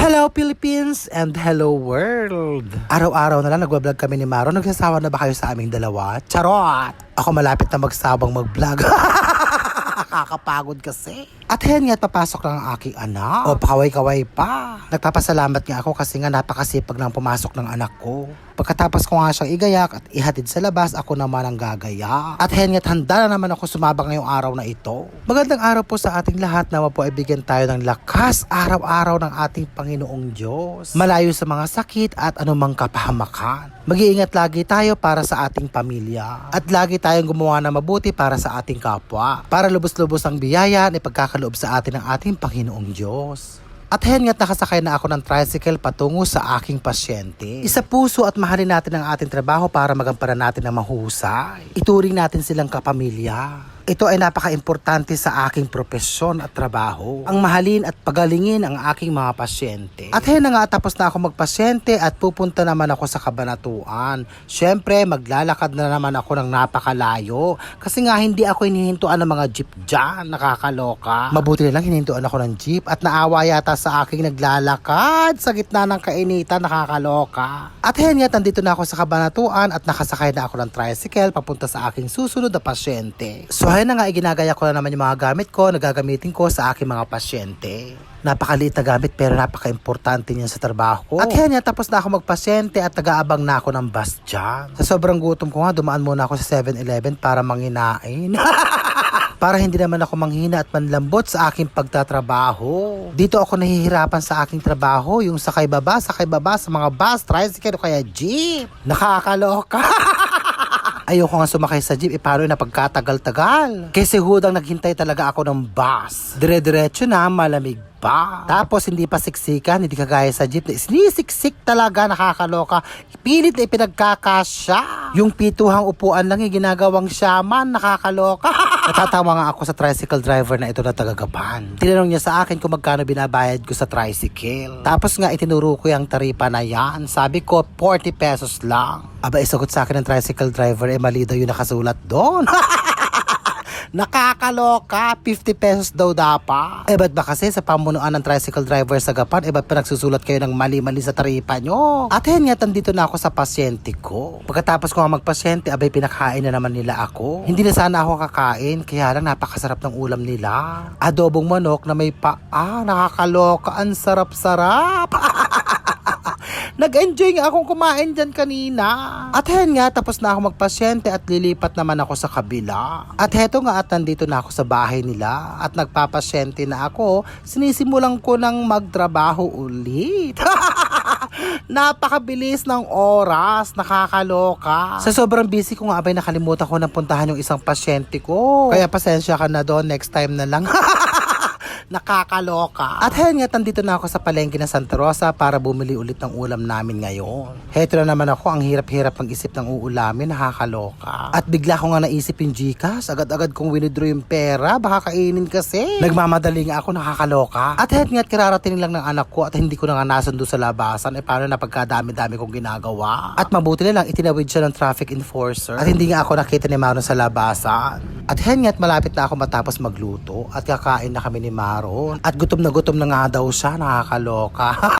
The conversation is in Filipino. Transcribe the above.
Hello Philippines and hello world! Araw-araw na lang nagwa-vlog kami ni Maro. Nagsasawa na ba kayo sa aming dalawa? Charot! Ako malapit na magsabang mag-vlog. Kakapagod kasi. At hen nga't papasok lang ang aking anak. O pakaway-kaway pa. Nagpapasalamat nga ako kasi nga napakasipag nang pumasok ng anak ko. Pagkatapos ko nga siyang igayak at ihatid sa labas, ako naman ang gagaya. At hen nga't handa na naman ako sumabak ngayong araw na ito. Magandang araw po sa ating lahat. Nawa po ay bigyan tayo ng lakas araw-araw ng ating Panginoong Diyos. Malayo sa mga sakit at anumang kapahamakan. Mag-iingat lagi tayo para sa ating pamilya. At lagi tayong gumawa na mabuti para sa ating kapwa. Para lubos-lubos ang biyaya na ipagkakaloob sa atin ng ating Panginoong Diyos. At hen nga't nakasakay na ako ng tricycle patungo sa aking pasyente. Isa puso at mahalin natin ang ating trabaho para magampanan natin ng mahusay. Ituring natin silang kapamilya. Ito ay napaka-importante sa aking propesyon at trabaho. Ang mahalin at pagalingin ang aking mga pasyente. At hen na nga tapos na ako magpasyente at pupunta naman ako sa kabanatuan. Siyempre maglalakad na naman ako ng napakalayo. Kasi nga hindi ako hinihintuan ng mga jeep dyan. Nakakaloka. Mabuti na lang hinihintuan ako ng jeep at naawa yata sa aking naglalakad sa gitna ng kainitan. Nakakaloka. At hen nga nandito na ako sa kabanatuan at nakasakay na ako ng tricycle papunta sa aking susunod na pasyente. So ayun na nga, ginagaya ko na naman yung mga gamit ko na gagamitin ko sa aking mga pasyente. Napakaliit na gamit pero napaka-importante niyan sa trabaho ko. At yan tapos na ako magpasyente at nag-aabang na ako ng bus dyan. Sa sobrang gutom ko nga, dumaan muna ako sa 7-Eleven para manginain. Para hindi naman ako manghina at manlambot sa aking pagtatrabaho. Dito ako nahihirapan sa aking trabaho, yung sakay baba sa mga bus, tricycle o kaya jeep. Nakakaloka. Ayoko nga sumakay sa jeep, paano na pagkatagal-tagal. Kasi hudang naghintay talaga ako ng bus. Dire-diretso na, malamig pa. Tapos hindi pa siksikan, hindi kagaya sa jeep. Sinisiksik talaga, nakakaloka. Pilit na ipinagkakasya. Yung pituhang upuan lang yung ginagawang shaman, nakakaloka. Natatawa nga ako sa tricycle driver na ito na tagagapan. Tinanong niya sa akin kung magkano binabayad ko sa tricycle. Tapos nga itinuro ko yung taripa na yan. Sabi ko, 40 pesos lang. Aba, isagot sa akin ng tricycle driver, mali daw yung nakasulat doon. Nakakaloka, 50 pesos daw dapat. Ba't ba kasi sa pamunuan ng tricycle driver sa Gapan, ba't pa nagsusulat kayo ng mali-mali sa taripa nyo? At yan nga, nandito na ako sa pasyente ko. Pagkatapos ko nga magpasyente, pinakain na naman nila ako. Hindi na sana ako kakain, kaya lang napakasarap ng ulam nila. Adobong manok na may paa, nakakaloka, ang sarap-sarap. Nag-enjoy nga akong kumain dyan kanina. At hen nga, tapos na ako magpasyente at lilipat naman ako sa kabila. At heto nga at nandito na ako sa bahay nila at nagpapasyente na ako. Sinisimulan ko ng magtrabaho ulit. Napakabilis ng oras, nakakaloka. Sa sobrang busy ko nga nakalimutan ko na puntahan yung isang pasyente ko. Kaya pasensya ka na doon, next time na lang. Nakakaloka. At hen nga, nandito na ako sa palengke ng Santa Rosa para bumili ulit ng ulam namin ngayon. Heto na naman ako, ang hirap-hirap mag-isip ng uulamin, nakakaloka. At bigla ko nga naisip yung Gcash, agad-agad kong winidraw yung pera, baka kainin kasi. Nagmamadali nga ako, nakakaloka. At hen nga, kirarating lang ng anak ko at hindi ko na nga nasundo sa labasan, paano na pagkadami-dami kong ginagawa. At mabuti na lang, itinawid siya ng traffic enforcer at hindi nga ako nakita ni Maro sa labasan. At hen nga, malapit na ako matapos magluto at kakain na kami ni Maro. At gutom na nga daw siya, nakakaloka.